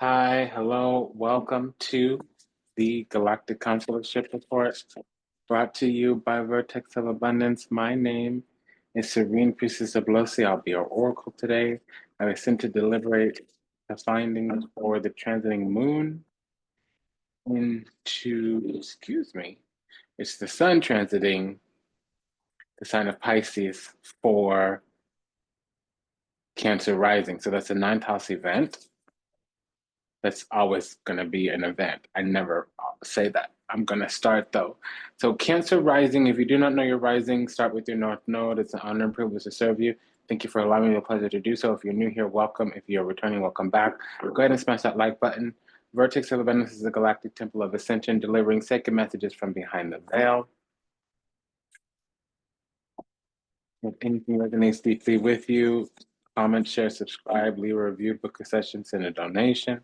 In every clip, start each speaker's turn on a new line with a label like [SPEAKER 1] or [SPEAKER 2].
[SPEAKER 1] Hi, hello, welcome to the Galactic Consularship Report brought to you by Vertex of Abundance. My name is Serene Priestess Abossi. I'll be your oracle today. I was sent to deliberate the findings for the transiting moon it's the sun transiting the sign of Pisces for Cancer rising. So that's a ninth house event. That's always going to be an event. I never say that. I'm going to start though. So Cancer rising, if you do not know your rising, start with your North Node. It's an honor and privilege to serve you. Thank you for allowing me the pleasure to do so. If you're new here, welcome. If you're returning, welcome back. Go ahead and smash that like button. Vertex of Abundance is a galactic temple of ascension, delivering sacred messages from behind the veil. If anything resonates deeply with you, comment, share, subscribe, leave a review, book a session, send a donation.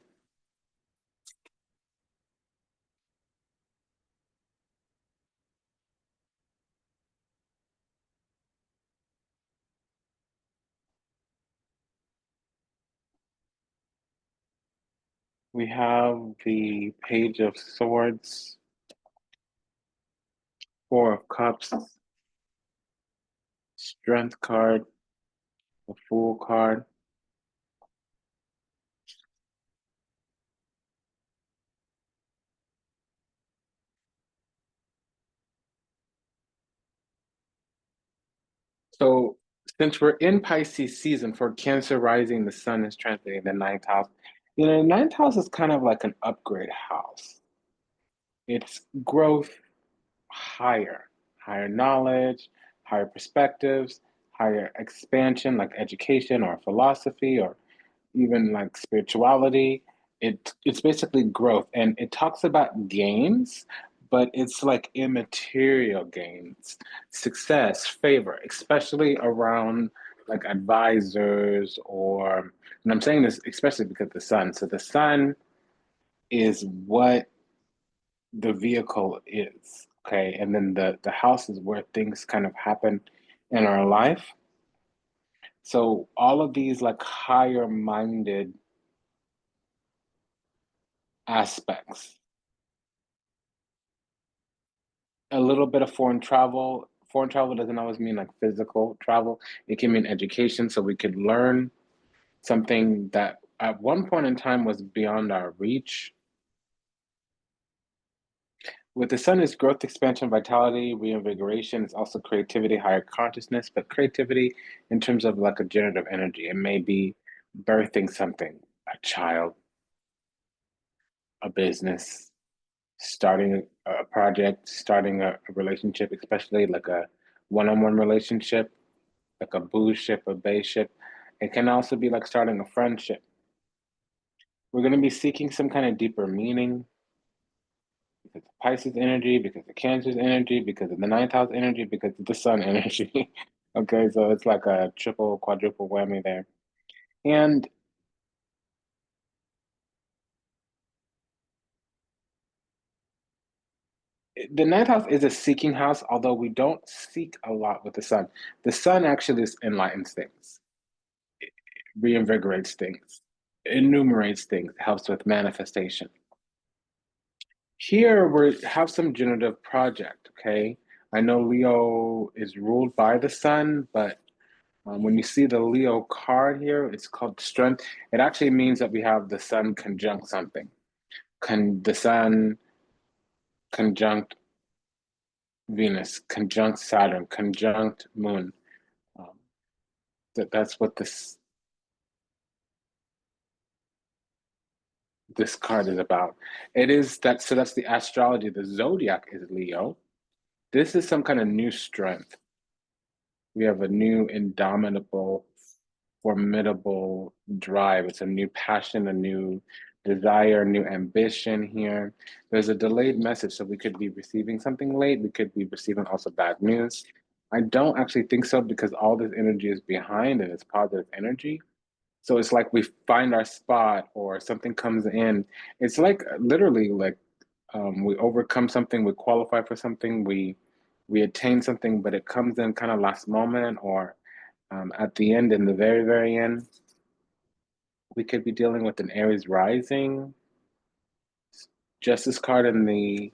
[SPEAKER 1] We have the Page of Swords, Four of Cups, Strength card, the Fool card. So since we're in Pisces season for Cancer rising, the sun is transiting the ninth house. The ninth house is kind of like an upgrade house. It's growth higher knowledge, higher perspectives, higher expansion, like education or philosophy or even like spirituality. It's basically growth, and it talks about gains, but it's like immaterial gains, success, favor, especially around like advisors and I'm saying this especially because the sun. So the sun is what the vehicle is, okay, and then the house is where things kind of happen in our life. So all of these like higher minded aspects, a little bit of foreign travel. Foreign travel doesn't always mean like physical travel. It can mean education, so we could learn something that at one point in time was beyond our reach. With the sun is growth, expansion, vitality, reinvigoration. It's also creativity, higher consciousness, but creativity in terms of like a generative energy. It may be birthing something, a child, a business, starting a project, starting a relationship, especially like a one-on-one relationship, like a boo ship, a bae ship. It can also be like starting a friendship. We're going to be seeking some kind of deeper meaning because of Pisces energy, because of Cancer's energy, because of the ninth house energy, because of the sun energy. Okay, so it's like a triple, quadruple whammy there. And the ninth house is a seeking house, although we don't seek a lot with the sun. The sun actually enlightens things, it reinvigorates things, enumerates things, helps with manifestation. Here we have some generative project, okay? I know Leo is ruled by the sun, but when you see the Leo card here, it's called strength. It actually means that we have the sun conjunct something. The sun conjunct Venus, conjunct Saturn, conjunct Moon. Um, that's what this card is about. It is that, so that's the astrology. The zodiac is Leo. This is some kind of new strength. We have a new indomitable, formidable drive. It's a new passion, a new desire, new ambition here. There's a delayed message, so we could be receiving something late. We could be receiving also bad news. I don't actually think so because all this energy is behind and it's positive energy. So it's like we find our spot or something comes in. It's like literally like we overcome something, we qualify for something, we attain something, but it comes in kind of last moment or at the end, in the very, very end. We could be dealing with an Aries rising, Justice card in the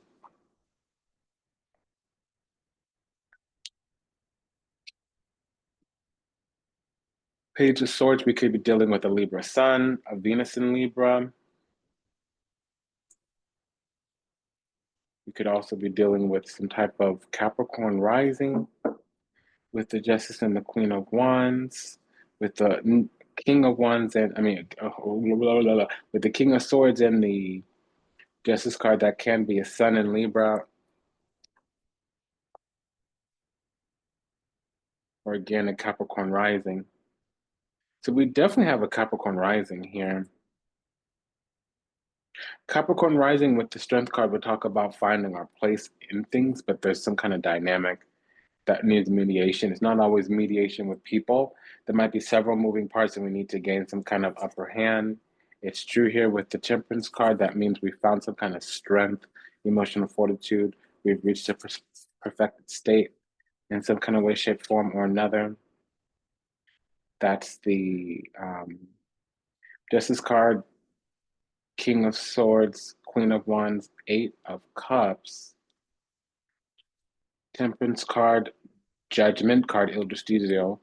[SPEAKER 1] Page of Swords. We could be dealing with a Libra sun, a Venus in Libra. We could also be dealing with some type of Capricorn rising with the Justice and the Queen of Wands, with the King of Wands and, with the King of Swords and the Justice card. That can be a Sun in Libra, or again, a Capricorn rising. So we definitely have a Capricorn rising here. Capricorn rising with the Strength card would talk about finding our place in things, but there's some kind of dynamic that needs mediation. It's not always mediation with people. There might be several moving parts and we need to gain some kind of upper hand. It's true here with the Temperance card. That means we found some kind of strength, emotional fortitude. We've reached a perfected state in some kind of way, shape, form, or another. That's the Justice card, King of Swords, Queen of Wands, Eight of Cups. Temperance card, Judgment card, Il Giustizio,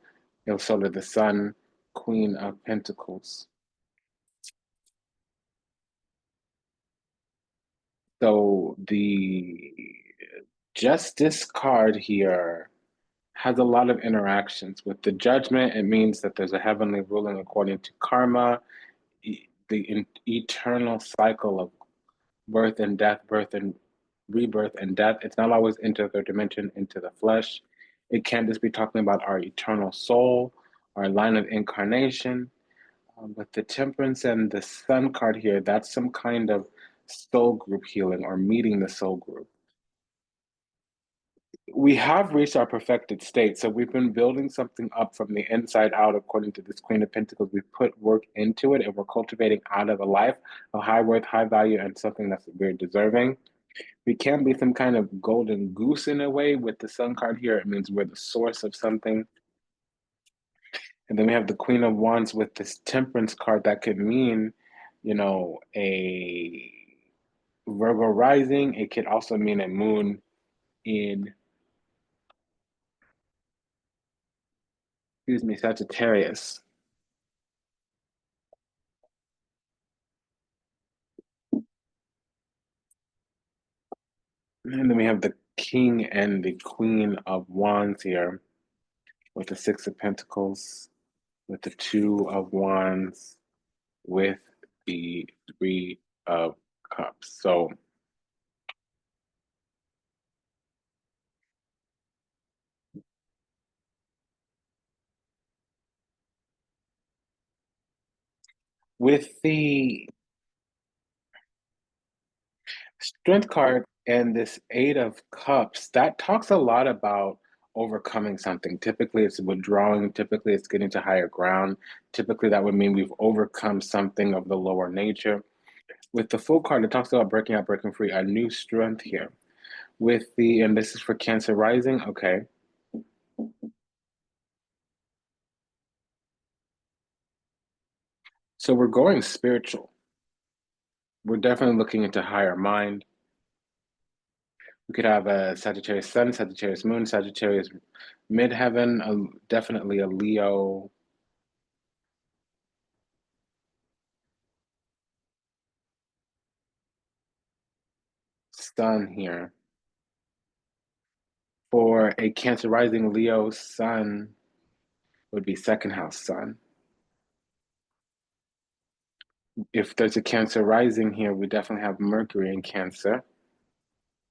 [SPEAKER 1] Il Sole, the Sun, Queen of Pentacles. So the Justice card here has a lot of interactions. With the Judgment, it means that there's a heavenly ruling according to karma, the eternal cycle of birth and death, birth and rebirth and death. It's not always into the dimension, into the flesh. It can just be talking about our eternal soul, our line of incarnation. With the Temperance and the Sun card here, that's some kind of soul group healing or meeting the soul group. We have reached our perfected state. So we've been building something up from the inside out, according to this Queen of Pentacles. We've put work into it and we're cultivating out of a life of high worth, high value, and something that's very deserving. We can be some kind of golden goose in a way. With the Sun card here, it means we're the source of something. And then we have the Queen of Wands with this Temperance card. That could mean, a Virgo rising. It could also mean a moon in, Sagittarius. And then we have the King and the Queen of Wands here with the Six of Pentacles, with the Two of Wands, with the Three of Cups. So with the Strength card and this Eight of Cups, that talks a lot about overcoming something. Typically, it's withdrawing. Typically, it's getting to higher ground. Typically, that would mean we've overcome something of the lower nature. With the Fool card, it talks about breaking out, breaking free, a new strength here. And this is for Cancer rising, okay. So we're going spiritual. We're definitely looking into higher mind. We could have a Sagittarius sun, Sagittarius moon, Sagittarius midheaven, definitely a Leo. Sun here. For a Cancer rising, Leo sun would be second house sun. If there's a Cancer rising here, we definitely have Mercury in Cancer.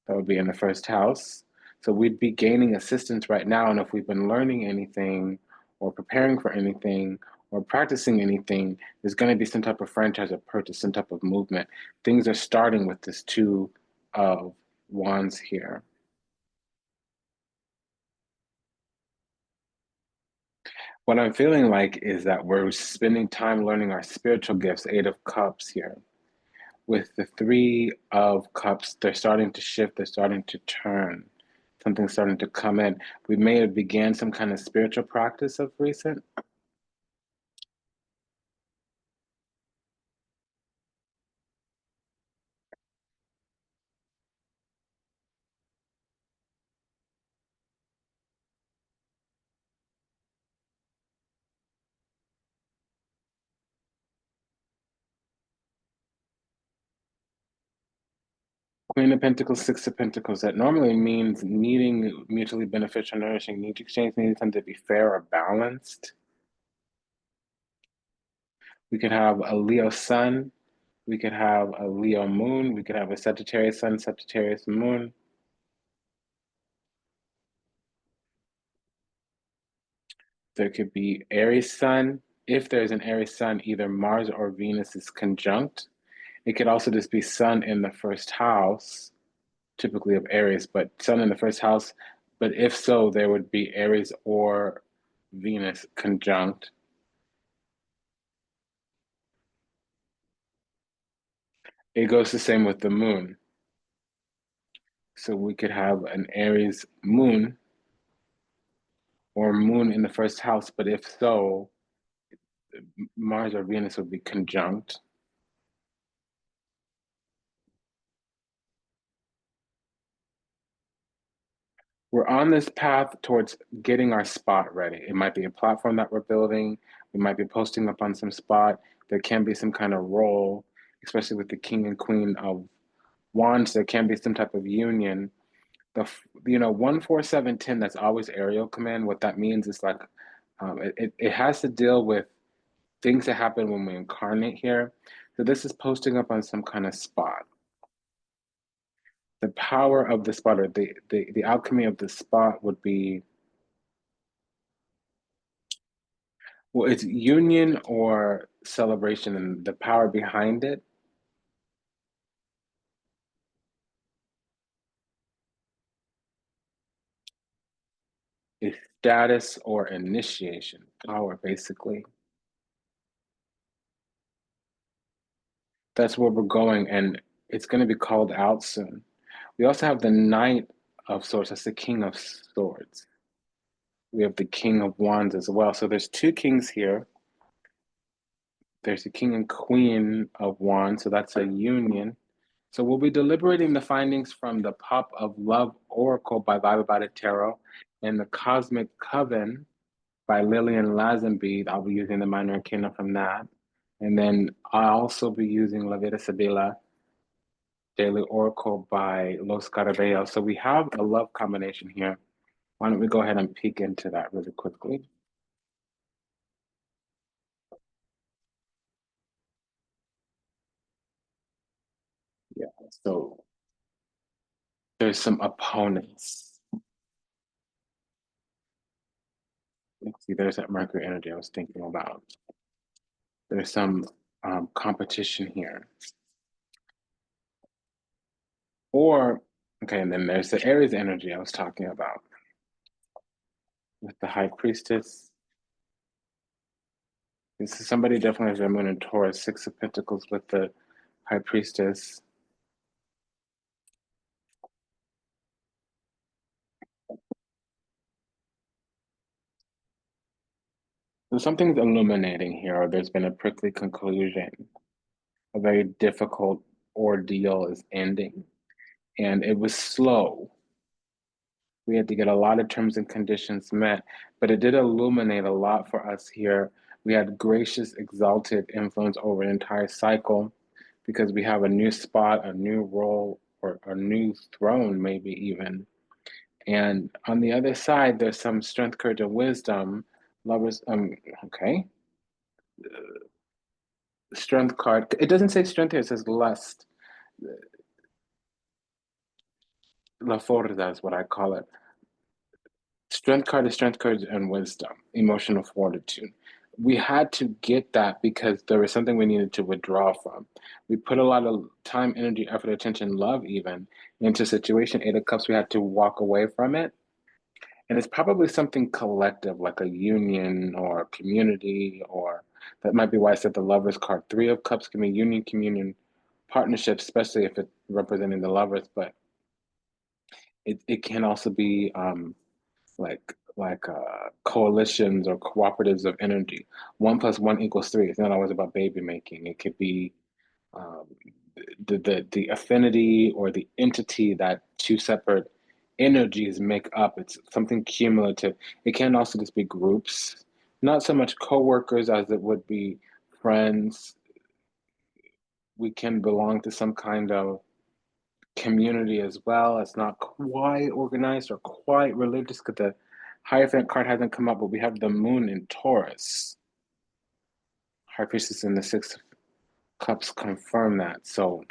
[SPEAKER 1] That would be in the first house. So we'd be gaining assistance right now. And if we've been learning anything or preparing for anything or practicing anything, there's going to be some type of franchise or purchase, some type of movement. Things are starting with this Two of Wands here. What I'm feeling like is that we're spending time learning our spiritual gifts, Eight of Cups here. With the Three of Cups, they're starting to shift, they're starting to turn. Something's starting to come in. We may have began some kind of spiritual practice of recent. Queen of Pentacles, Six of Pentacles. That normally means needing mutually beneficial, nourishing need exchange, needing something to be fair or balanced. We could have a Leo sun. We could have a Leo moon. We could have a Sagittarius sun, Sagittarius moon. There could be Aries sun. If there's an Aries sun, either Mars or Venus is conjunct. It could also just be sun in the first house, typically of Aries, but sun in the first house. But if so, there would be Aries or Venus conjunct. It goes the same with the moon. So we could have an Aries moon or moon in the first house, but if so, Mars or Venus would be conjunct. We're on this path towards getting our spot ready. It might be a platform that we're building. We might be posting up on some spot. There can be some kind of role, especially with the king and queen of wands. There can be some type of union. The 14710, that's always aerial command. What that means is like it has to deal with things that happen when we incarnate here. So this is posting up on some kind of spot. The power of the spot, or the alchemy of the spot, would be, well, it's union or celebration, and the power behind it is status or initiation. Power, basically. That's where we're going, and it's going to be called out soon. We also have the Knight of Swords. That's the King of Swords. We have the King of Wands as well. So there's two kings here. There's the King and Queen of Wands, so that's a union. So we'll be deliberating the findings from the Pop of Love Oracle by Vibe About It Tarot and the Cosmic Coven by Lillian Lazenby. I'll be using the Minor Arcana from that. And then I'll also be using La Vida Sibila Daily Oracle by Los Caraballos. So we have a love combination here. Why don't we go ahead and peek into that really quickly? Yeah, so there's some opponents. Let's see, there's that Mercury energy I was thinking about. There's some competition here. Or, okay, and then there's the Aries energy I was talking about with the High Priestess. This is somebody definitely has their moon in Taurus, Six of Pentacles with the High Priestess. So something's illuminating here, or there's been a prickly conclusion. A very difficult ordeal is ending. And it was slow. We had to get a lot of terms and conditions met, but it did illuminate a lot for us here. We had gracious, exalted influence over an entire cycle because we have a new spot, a new role, or a new throne, maybe even. And on the other side, there's some strength, courage, and wisdom. Lovers, okay. Strength card. It doesn't say strength here, it says lust. La forza is what I call it. Strength card is strength, courage, and wisdom, emotional fortitude. We had to get that because there was something we needed to withdraw from. We put a lot of time, energy, effort, attention, love even into situation. Eight of Cups, we had to walk away from it. And it's probably something collective, like a union or a community, or that might be why I said the Lovers card. Three of Cups can be union, communion, partnership, especially if it's representing the lovers, but it can also be coalitions or cooperatives of energy. One plus one equals three. It's not always about baby making. It could be um, the affinity or the entity that two separate energies make up. It's something cumulative. It can also just be groups, not so much co-workers as it would be friends. We can belong to some kind of community as well. It's not quite organized or quite religious because the Hierophant card hasn't come up, but we have the moon in Taurus. High Priestess in the Six of Cups confirm that. So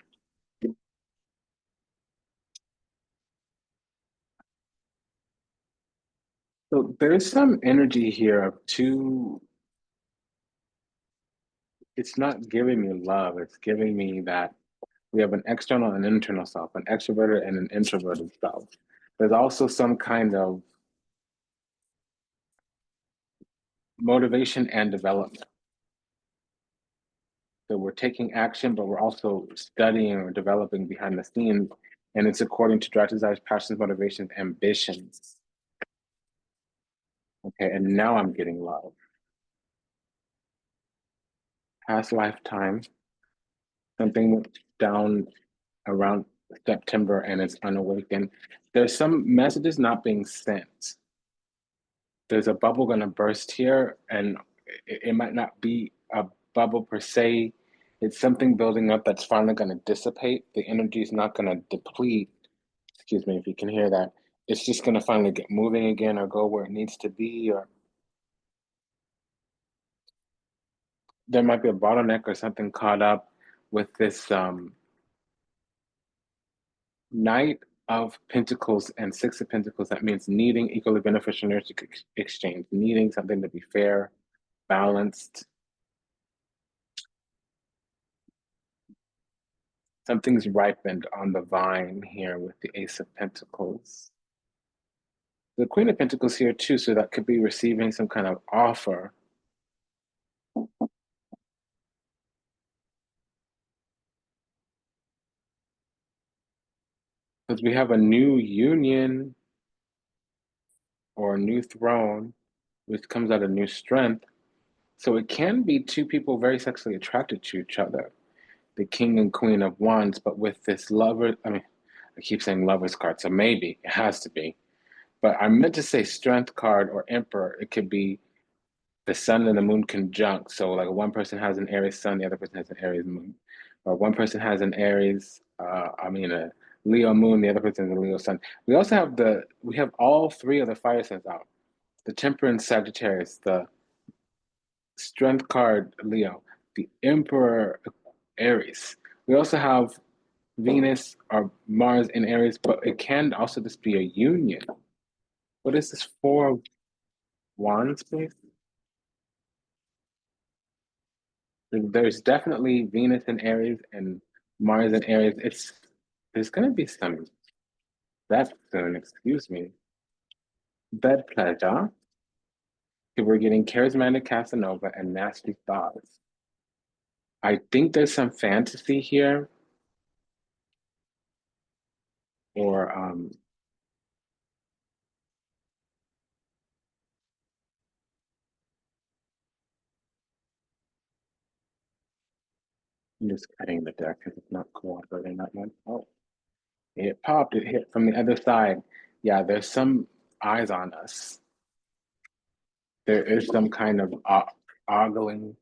[SPEAKER 1] there's some energy here of two. It's not giving me love. It's giving me that we have an external and internal self, an extroverted and an introverted self. There's also some kind of motivation and development. So we're taking action, but we're also studying or developing behind the scenes. And it's according to Dry Desires, passions, motivations, ambitions. Okay, and now I'm getting love. Past lifetime, something went down around September and it's unawakened. There's some messages not being sent. There's a bubble going to burst here, and it might not be a bubble per se. It's something building up that's finally going to dissipate. The energy is not going to deplete. Excuse me if you can hear that. It's just going to finally get moving again or go where it needs to be, or there might be a bottleneck or something caught up with this Knight of Pentacles and Six of Pentacles. That means needing equally beneficial energy exchange, needing something to be fair, balanced. Something's ripened on the vine here with the Ace of Pentacles. The Queen of Pentacles here too, so that could be receiving some kind of offer. Because we have a new union or a new throne, which comes out of new strength. So it can be two people very sexually attracted to each other. The King and Queen of Wands, but with this lover, I mean, I keep saying lovers card, so maybe it has to be. But I meant to say strength card or emperor. It could be the sun and the moon conjunct. So like one person has an Aries sun, the other person has an Aries moon. Or one person has an Aries, a Leo moon, the other person has a Leo sun. We have all three of the fire signs out. The Temperance Sagittarius, the Strength card Leo, the Emperor Aries. We also have Venus or Mars in Aries, but it can also just be a union. What is this Four of Wands, please? There's definitely Venus in Aries and Mars in Aries. There's gonna be some that soon, excuse me. Bed pleasure. We're getting charismatic Casanova and nasty thoughts. I think there's some fantasy here, or I'm just cutting the deck because it's not cooperating that much. Oh, it popped. It hit from the other side. Yeah, there's some eyes on us. There is some kind of ogling.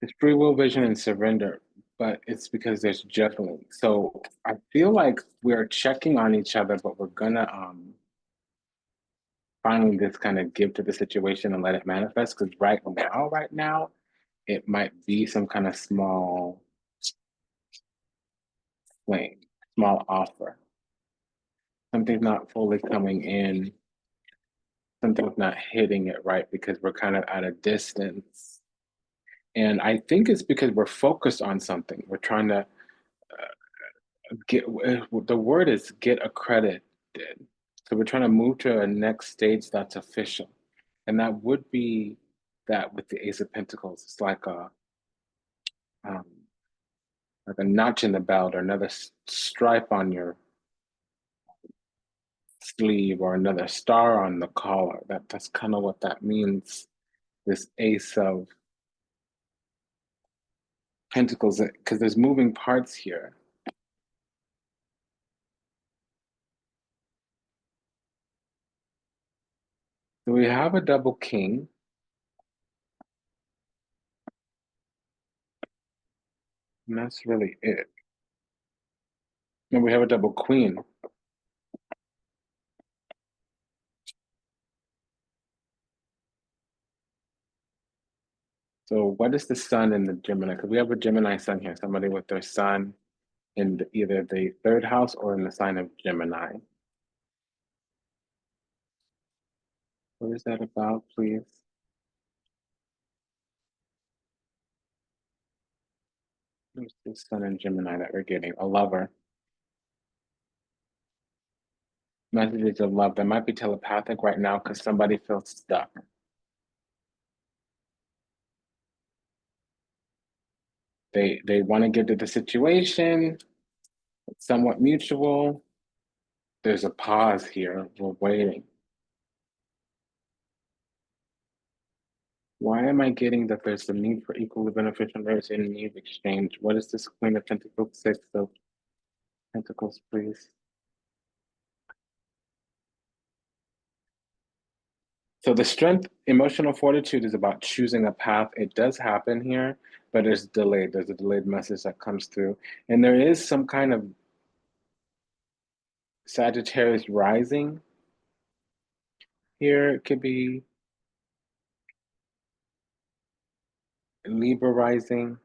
[SPEAKER 1] It's free will, vision, and surrender, but it's because there's juggling. So I feel like we're checking on each other, but we're gonna finally just kind of give to the situation and let it manifest. Because right now, it might be some kind of small flame, small offer. Something's not fully coming in. Something's not hitting it right because we're kind of at a distance. And I think it's because we're focused on something. We're trying to get the word is get accredited. So we're trying to move to a next stage that's official. And that would be that with the Ace of Pentacles. It's um, like a notch in the belt or another stripe on your sleeve or another star on the collar. That's kind of what that means. This Ace of Pentacles, because there's moving parts here. So we have a double king. And that's really it. And we have a double queen. So what is the sun in the Gemini? Because we have a Gemini sun here, somebody with their sun in either the third house or in the sign of Gemini. What is that about, please? Who's the sun in Gemini that we're getting? A lover. Messages of love that might be telepathic right now because somebody feels stuck. They want to get to the situation. It's somewhat mutual. There's a pause here. We're waiting. Why am I getting that there's a need for equally beneficial mercy and need of exchange? What is this Queen of Pentacles, Six of Pentacles, please? So the strength, emotional fortitude is about choosing a path. It does happen here, but it's delayed. There's a delayed message that comes through. And there is some kind of Sagittarius rising here. It could be Libra rising.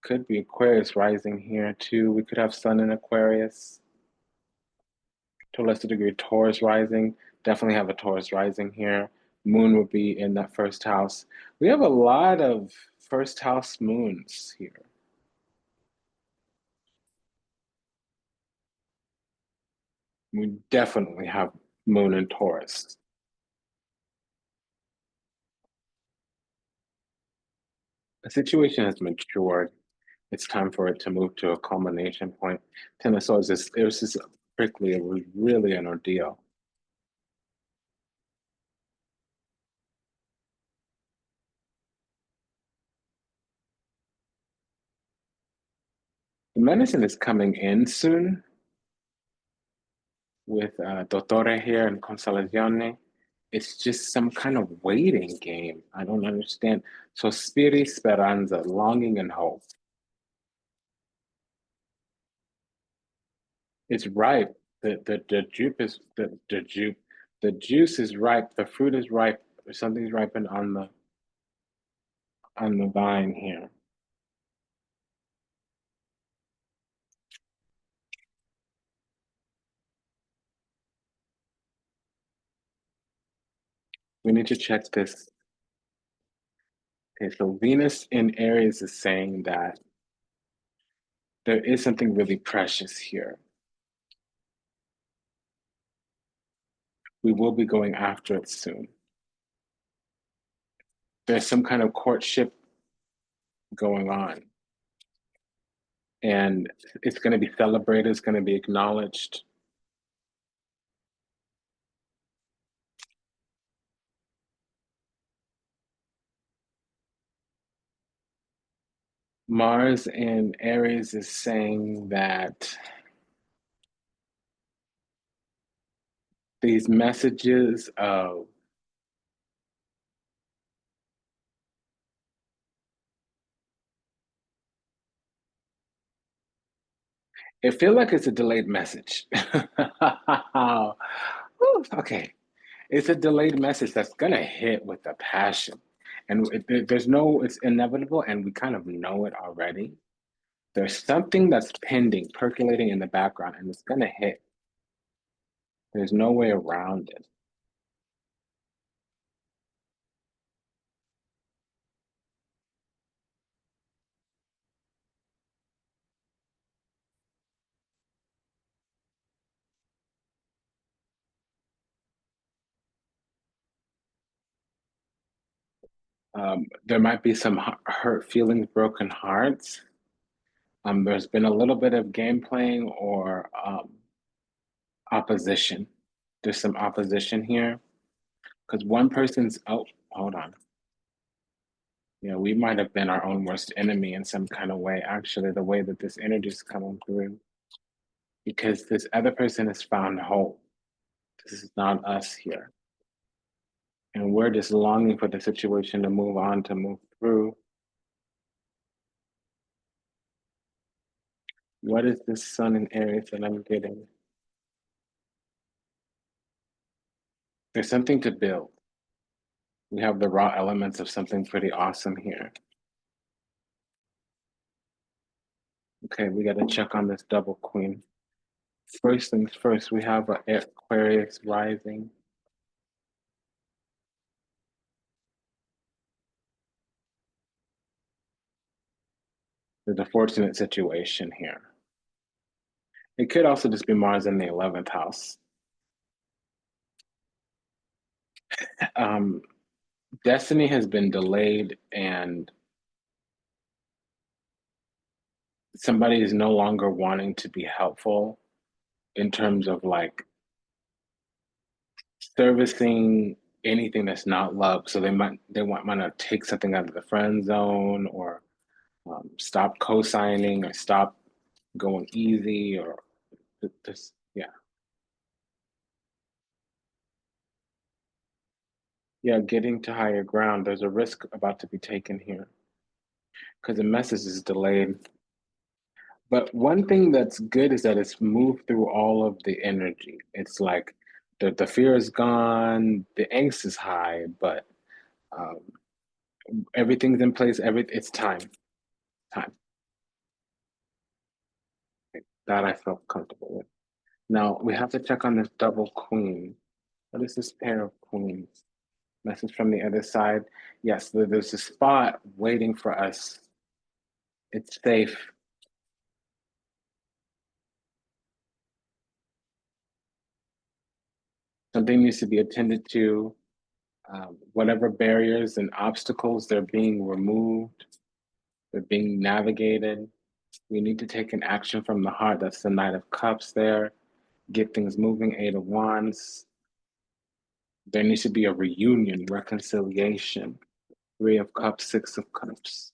[SPEAKER 1] Could be Aquarius rising here too. We could have Sun in Aquarius. To a lesser degree, Taurus rising. Definitely have a Taurus rising here. Moon would be in that first house. We have a lot of first house moons here. We definitely have Moon in Taurus. The situation has matured. It's time for it to move to a culmination point. Ten of Swords it was just prickly. It was really an ordeal. The medicine is coming in soon with Dottore here and Consolazione. It's just some kind of waiting game. I don't understand. Sospiri speranza, longing and hope. It's ripe. The juice is the juice is ripe. The fruit is ripe. Something's ripened on the vine here. We need to check this. Okay, so Venus in Aries is saying that there is something really precious here. We will be going after it soon. There's some kind of courtship going on. And it's going to be celebrated, it's going to be acknowledged. Mars in Aries is saying that these messages of it feel like it's a delayed message. Okay, it's a delayed message that's gonna hit with a passion, and there's no, it's inevitable, and we kind of know it already. There's something that's pending, percolating in the background, and it's gonna hit. There's no way around it. There might be some hurt feelings, broken hearts. There's been a little bit of game playing or opposition. There's some opposition here because one person's, oh, hold on. Yeah, we might have been our own worst enemy in some kind of way, actually, the way that this energy is coming through. Because this other person has found hope. This is not us here. And we're just longing for the situation to move on, to move through. What is this sun in Aries that I'm getting? There's something to build. We have the raw elements of something pretty awesome here. Okay, we got to check on this double queen. First things first, we have an Aquarius rising. There's a fortunate situation here. It could also just be Mars in the 11th house. Um, Destiny has been delayed, and somebody is no longer wanting to be helpful in terms of like servicing anything that's not love. So might to take something out of the friend zone, or stop co-signing, or stop going easy, or just yeah, getting to higher ground. There's a risk about to be taken here because the message is delayed. But one thing that's good is that it's moved through all of the energy. It's like the fear is gone, the angst is high, but um, everything's in place. It's time that I felt comfortable with. Now we have to check on this double queen. What is this pair of queens? Message from the other side. Yes, there's a spot waiting for us. It's safe. Something needs to be attended to. Whatever barriers and obstacles, they're being removed, they're being navigated. We need to take an action from the heart. That's the Knight of Cups there. Get things moving, Eight of Wands. There needs to be a reunion, reconciliation. Three of Cups, Six of Cups.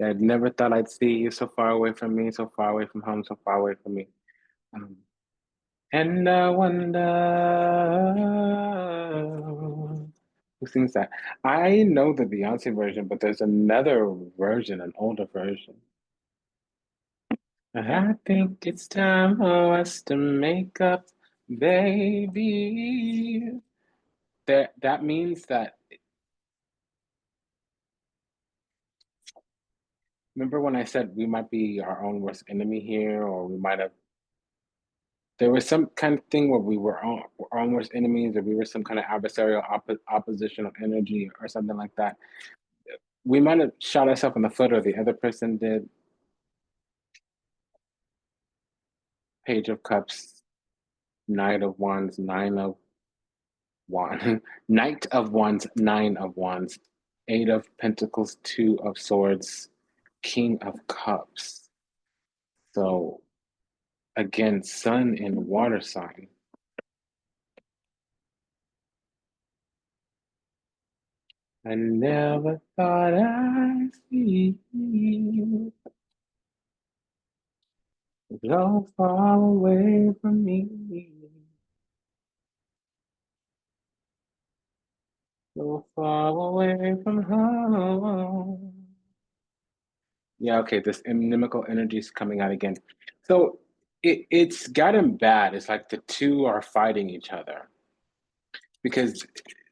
[SPEAKER 1] I never thought I'd see you so far away from me, so far away from home, so far away from me. Um, and I wonder who sings that. I know the Beyonce version, but there's another version, an older version. I think it's time for us to make up, baby. That means that, remember when I said we might be our own worst enemy here, or we might have, there was some kind of thing where we were our own worst enemies, or we were some kind of adversarial oppositional energy or something like that. We might have shot ourselves in the foot, or the other person did. Page of Cups, Knight of Wands, Nine of Wands, Knight of Wands, Nine of Wands, Eight of Pentacles, Two of Swords, King of Cups. So again, Sun in water sign. I never thought I'd see you so far away from me, so far away from home. Yeah, okay, this inimical energy is coming out again. So it's gotten bad. It's like the two are fighting each other because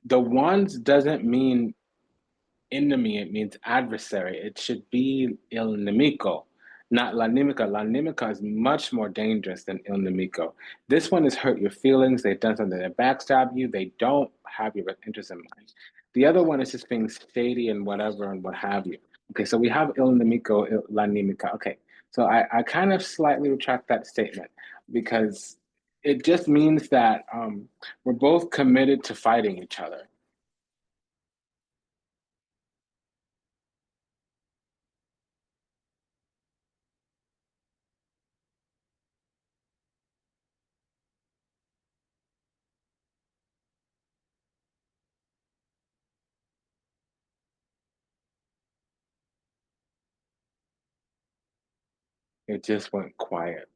[SPEAKER 1] the wands doesn't mean enemy, it means adversary. It should be il nemico, not la nemica. La nemica is much more dangerous than il nemico. This one has hurt your feelings. They've done something to backstab you. They don't have your best interest in mind. The other one is just being shady and whatever and what have you. Okay, so we have il nemico, la nemica. Okay, so I kind of slightly retract that statement because it just means that we're both committed to fighting each other. It just went quiet.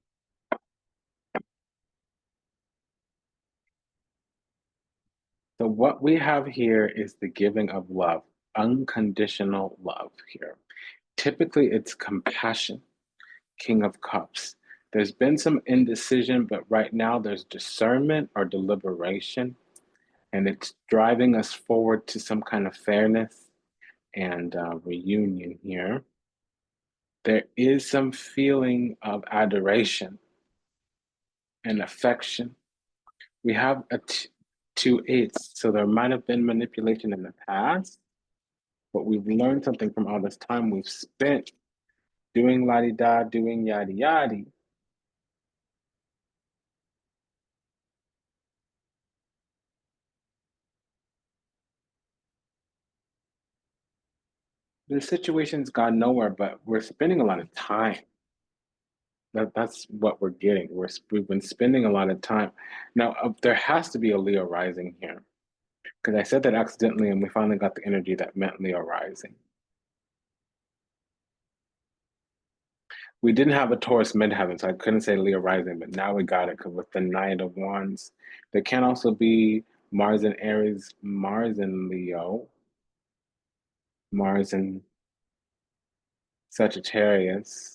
[SPEAKER 1] So what we have here is the giving of love, unconditional love here. Typically, it's compassion, King of Cups. There's been some indecision, but right now there's discernment or deliberation, and it's driving us forward to some kind of fairness and reunion here. There is some feeling of adoration and affection. We have two eights, so there might have been manipulation in the past, but we've learned something from all this time we've spent doing la di da, doing yada yada. The situation's gone nowhere, but we're spending a lot of time. That's what we're getting. We've been spending a lot of time. Now, there has to be a Leo rising here because I said that accidentally, and we finally got the energy that meant Leo rising. We didn't have a Taurus midheaven, so I couldn't say Leo rising, but now we got it because with the Knight of Wands, there can also be Mars in Aries, Mars in Leo, Mars in Sagittarius.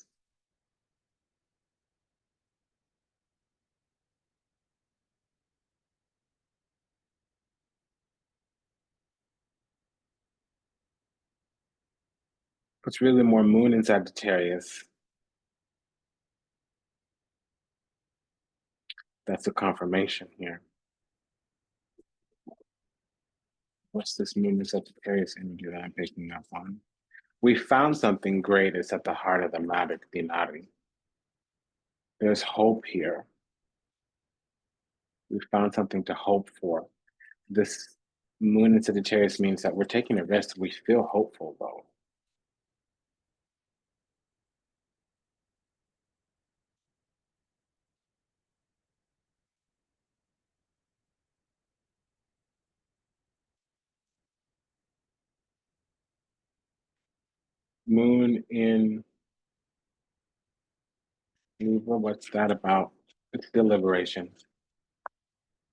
[SPEAKER 1] It's really more Moon in Sagittarius. That's a confirmation here. What's this Moon in Sagittarius energy that I'm picking up on? We found something great. It's at the heart of the matter, Dinari. There's hope here. We found something to hope for. This Moon in Sagittarius means that we're taking a risk. We feel hopeful, though. Moon in Libra, what's that about? It's deliberation.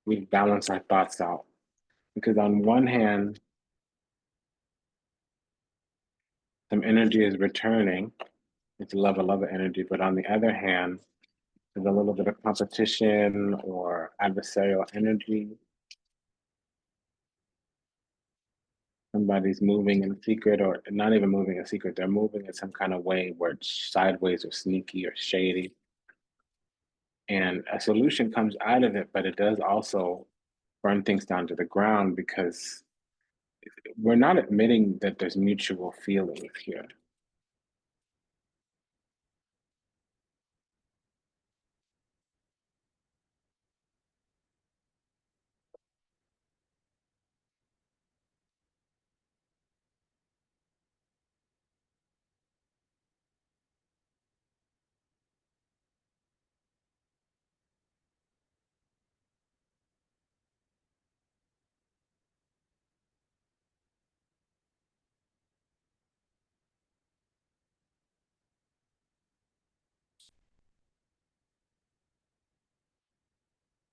[SPEAKER 1] We balance our thoughts out. Because on one hand, some energy is returning. It's love energy. But on the other hand, there's a little bit of competition or adversarial energy. Somebody's moving in secret, or not even moving in secret, they're moving in some kind of way where it's sideways or sneaky or shady. And a solution comes out of it, but it does also burn things down to the ground because we're not admitting that there's mutual feelings here.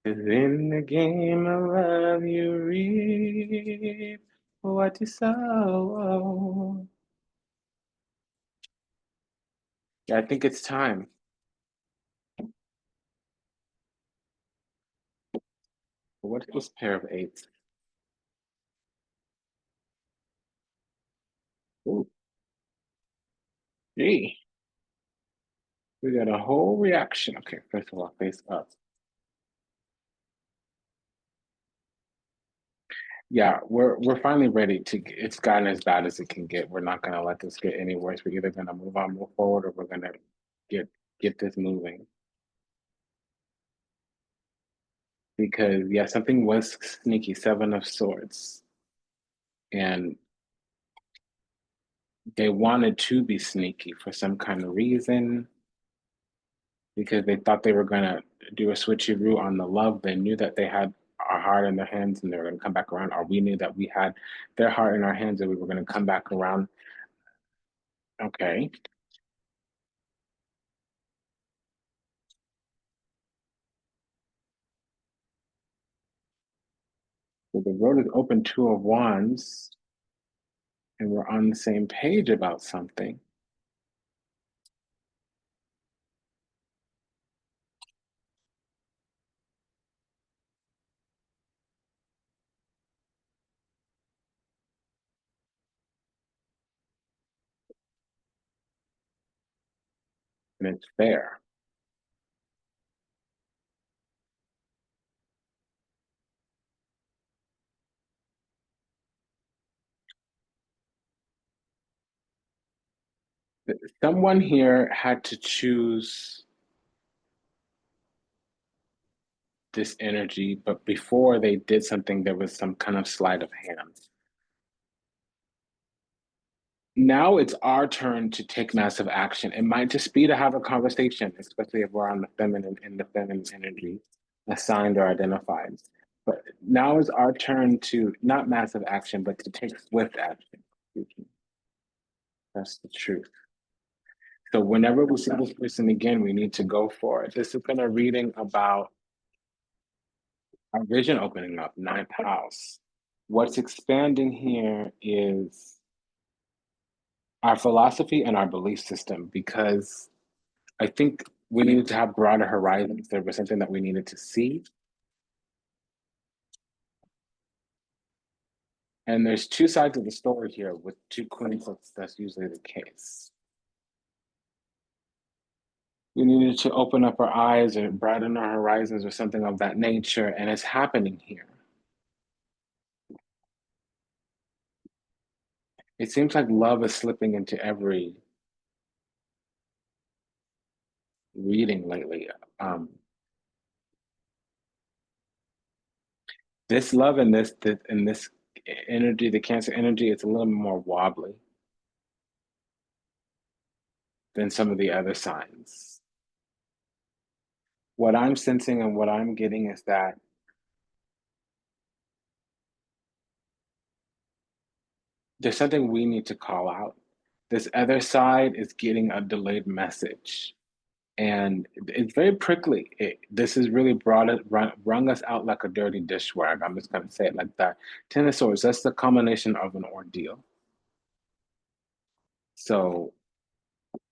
[SPEAKER 1] Cause in the game of love, you reap what you sow. Yeah, I think it's time. What's this pair of eights? Ooh, gee, we got a whole reaction. Okay, first of all, face up. Yeah, we're finally ready to. It's gotten as bad as it can get. We're not gonna let this get any worse. We're either gonna move on, move forward, or we're gonna get get this moving. Because yeah, something was sneaky. Seven of Swords, and they wanted to be sneaky for some kind of reason because they thought they were gonna do a switcheroo on the love. They knew that they had our heart in their hands and they were gonna come back around, or we knew that we had their heart in our hands and we were gonna come back around. Okay. So the road is open, Two of Wands, and we're on the same page about something. And it's fair. Someone here had to choose this energy, but before they did something, there was some kind of sleight of hand. Now it's our turn to take massive action. It might just be to have a conversation, especially if we're on the feminine in the feminine energy, assigned or identified. But now is our turn to not massive action, but to take swift action. That's the truth. So whenever we see this person again, we need to go for it. This has been a reading about our vision opening up, ninth house. What's expanding here is our philosophy and our belief system, because I think we needed to have broader horizons. There was something that we needed to see. And there's two sides of the story here with two queens. That's usually the case. We needed to open up our eyes or broaden our horizons or something of that nature, and it's happening here. It seems like love is slipping into every reading lately. This love and this energy, the Cancer energy, it's a little more wobbly than some of the other signs. What I'm sensing and what I'm getting is that there's something we need to call out. This other side is getting a delayed message. And it's very prickly. This has really wrung us out like a dirty dish rag. I'm just going to say it like that. Ten of Swords, that's the culmination of an ordeal. So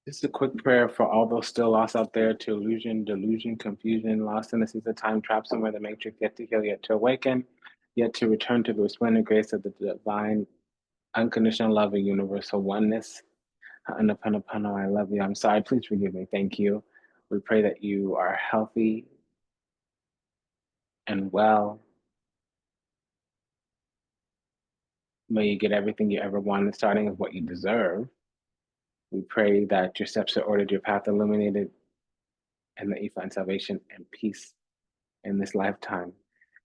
[SPEAKER 1] this is a quick prayer for all those still lost out there to illusion, delusion, confusion, lost in the seas of time, trapped somewhere in the matrix, yet to heal, yet to awaken, yet to return to the resplendent grace of the divine, unconditional love and universal oneness. Anapana, I love you. I'm sorry. Please forgive me. Thank you. We pray that you are healthy and well. May you get everything you ever wanted, starting with what you deserve. We pray that your steps are ordered, your path illuminated, and that you find salvation and peace in this lifetime.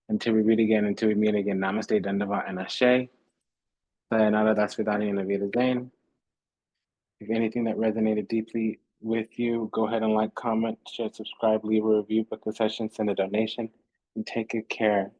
[SPEAKER 1] Until we read again, until we meet again, Namaste, Dandava, and Ashe. Sayonara, Das Vidani, and Avida Zane. If anything that resonated deeply with you, go ahead and like, comment, share, subscribe, leave a review, book a session, send a donation, and take good care.